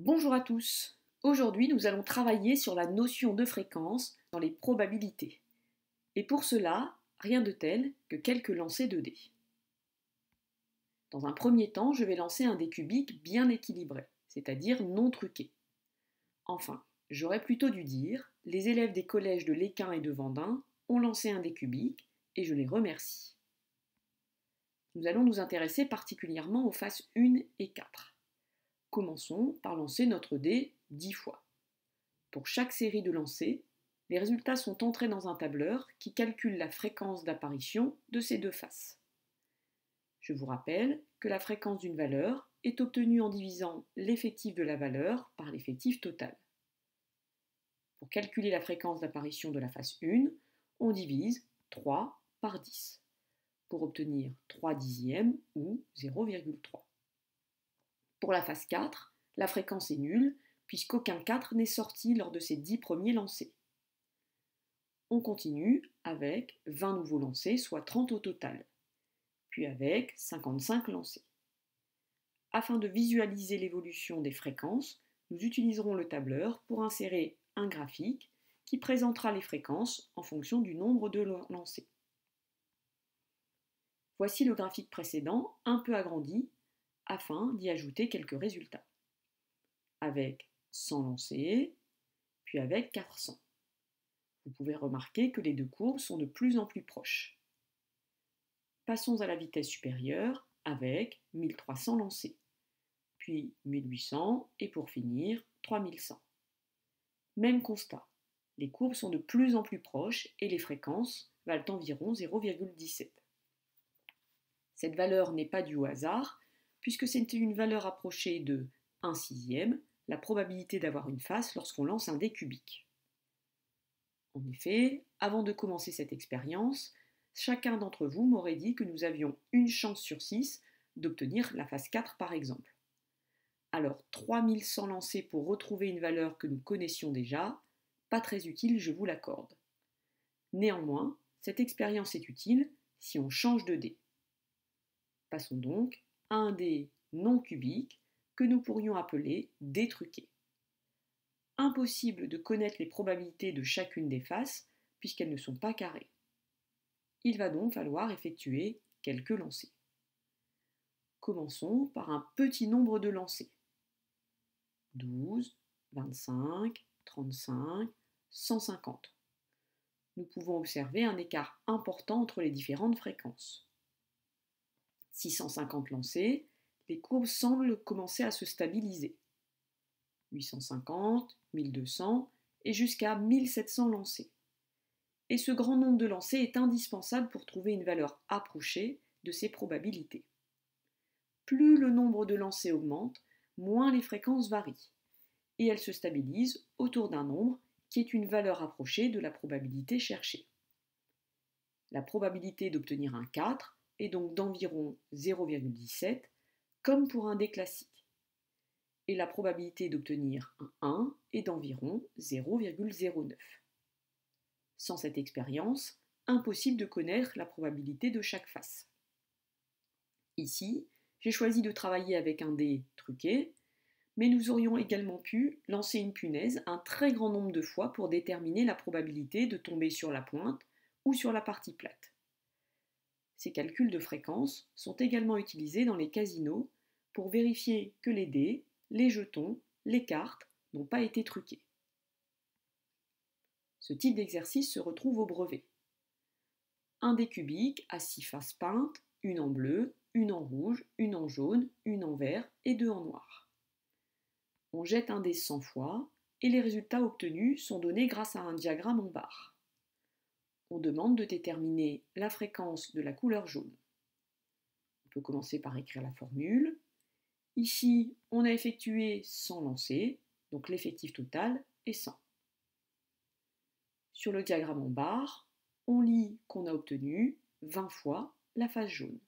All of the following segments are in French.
Bonjour à tous. Aujourd'hui, nous allons travailler sur la notion de fréquence dans les probabilités. Et pour cela, rien de tel que quelques lancers de dés. Dans un premier temps, je vais lancer un dé cubique bien équilibré, c'est-à-dire non truqué. Enfin, j'aurais plutôt dû dire, les élèves des collèges de Lesquin et de Vendin ont lancé un dé cubique et je les remercie. Nous allons nous intéresser particulièrement aux faces 1 et 4. Commençons par lancer notre dé 10 fois. Pour chaque série de lancers, les résultats sont entrés dans un tableur qui calcule la fréquence d'apparition de ces deux faces. Je vous rappelle que la fréquence d'une valeur est obtenue en divisant l'effectif de la valeur par l'effectif total. Pour calculer la fréquence d'apparition de la face 1, on divise 3 par 10 pour obtenir 3 dixièmes ou 0,3. Pour la face 4, la fréquence est nulle puisqu'aucun 4 n'est sorti lors de ces 10 premiers lancers. On continue avec 20 nouveaux lancers, soit 30 au total, puis avec 55 lancers. Afin de visualiser l'évolution des fréquences, nous utiliserons le tableur pour insérer un graphique qui présentera les fréquences en fonction du nombre de lancers. Voici le graphique précédent, un peu agrandi, afin d'y ajouter quelques résultats. Avec 100 lancers, puis avec 400. Vous pouvez remarquer que les deux courbes sont de plus en plus proches. Passons à la vitesse supérieure avec 1300 lancés, puis 1800 et pour finir 3100. Même constat, les courbes sont de plus en plus proches et les fréquences valent environ 0,17. Cette valeur n'est pas due au hasard, puisque c'est une valeur approchée de 1 sixième, la probabilité d'avoir une face lorsqu'on lance un dé cubique. En effet, avant de commencer cette expérience, chacun d'entre vous m'aurait dit que nous avions une chance sur 6 d'obtenir la face 4 par exemple. Alors 3100 lancés pour retrouver une valeur que nous connaissions déjà, pas très utile, je vous l'accorde. Néanmoins, cette expérience est utile si on change de dé. Passons donc à un dé non cubique que nous pourrions appeler dé truqué. Impossible de connaître les probabilités de chacune des faces puisqu'elles ne sont pas carrées. Il va donc falloir effectuer quelques lancers. Commençons par un petit nombre de lancers. 12, 25, 35, 150. Nous pouvons observer un écart important entre les différentes fréquences. 650 lancés, les courbes semblent commencer à se stabiliser. 850, 1200 et jusqu'à 1700 lancés. Et ce grand nombre de lancers est indispensable pour trouver une valeur approchée de ces probabilités. Plus le nombre de lancers augmente, moins les fréquences varient, et elles se stabilisent autour d'un nombre qui est une valeur approchée de la probabilité cherchée. La probabilité d'obtenir un 4 est donc d'environ 0,17, comme pour un dé classique. Et la probabilité d'obtenir un 1 est d'environ 0,09. Sans cette expérience, impossible de connaître la probabilité de chaque face. Ici, j'ai choisi de travailler avec un dé truqué, mais nous aurions également pu lancer une punaise un très grand nombre de fois pour déterminer la probabilité de tomber sur la pointe ou sur la partie plate. Ces calculs de fréquence sont également utilisés dans les casinos pour vérifier que les dés, les jetons, les cartes n'ont pas été truqués. Ce type d'exercice se retrouve au brevet. Un dé cubique a 6 faces peintes, une en bleu, une en rouge, une en jaune, une en vert et 2 en noir. On jette un dé 100 fois et les résultats obtenus sont donnés grâce à un diagramme en barre. On demande de déterminer la fréquence de la couleur jaune. On peut commencer par écrire la formule. Ici, on a effectué 100 lancers, donc l'effectif total est 100. Sur le diagramme en barre, on lit qu'on a obtenu 20 fois la face jaune.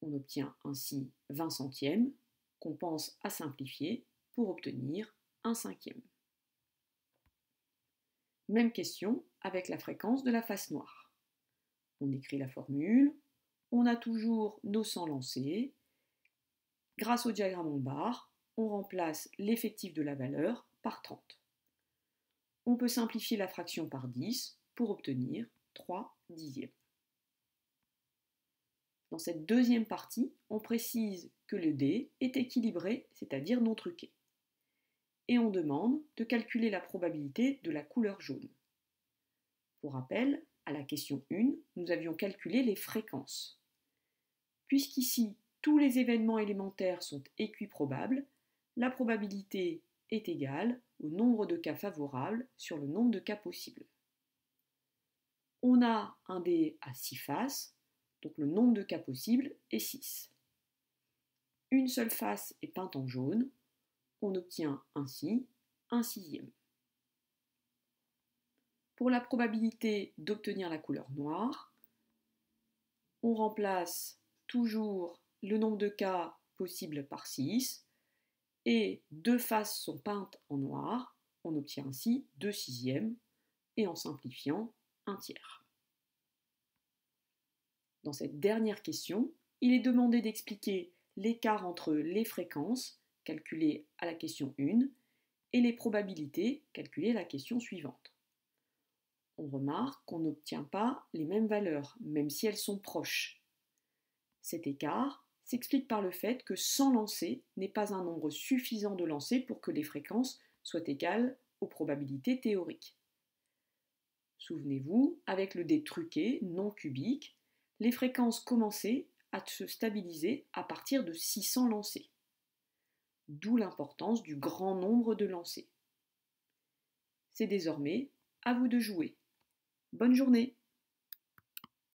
On obtient ainsi 20 centièmes qu'on pense à simplifier pour obtenir un cinquième. Même question avec la fréquence de la face noire. On écrit la formule, on a toujours nos 100 lancés. Grâce au diagramme en barre, on remplace l'effectif de la valeur par 30. On peut simplifier la fraction par 10 pour obtenir 3 dixièmes. Dans cette deuxième partie, on précise que le dé est équilibré, c'est-à-dire non truqué. Et on demande de calculer la probabilité de la couleur jaune. Pour rappel, à la question 1, nous avions calculé les fréquences. Puisqu'ici, tous les événements élémentaires sont équiprobables, la probabilité est égale au nombre de cas favorables sur le nombre de cas possibles. On a un dé à 6 faces, donc le nombre de cas possibles est 6. Une seule face est peinte en jaune, on obtient ainsi un sixième. Pour la probabilité d'obtenir la couleur noire, on remplace toujours le nombre de cas possibles par 6 et deux faces sont peintes en noir, on obtient ainsi 2 sixièmes et en simplifiant, un tiers. Dans cette dernière question, il est demandé d'expliquer l'écart entre les fréquences, calculées à la question 1, et les probabilités, calculées à la question suivante. On remarque qu'on n'obtient pas les mêmes valeurs, même si elles sont proches. Cet écart s'explique par le fait que 100 lancers n'est pas un nombre suffisant de lancers pour que les fréquences soient égales aux probabilités théoriques. Souvenez-vous, avec le dé truqué non cubique, les fréquences commençaient à se stabiliser à partir de 600 lancers. D'où l'importance du grand nombre de lancers. C'est désormais à vous de jouer. Bonne journée!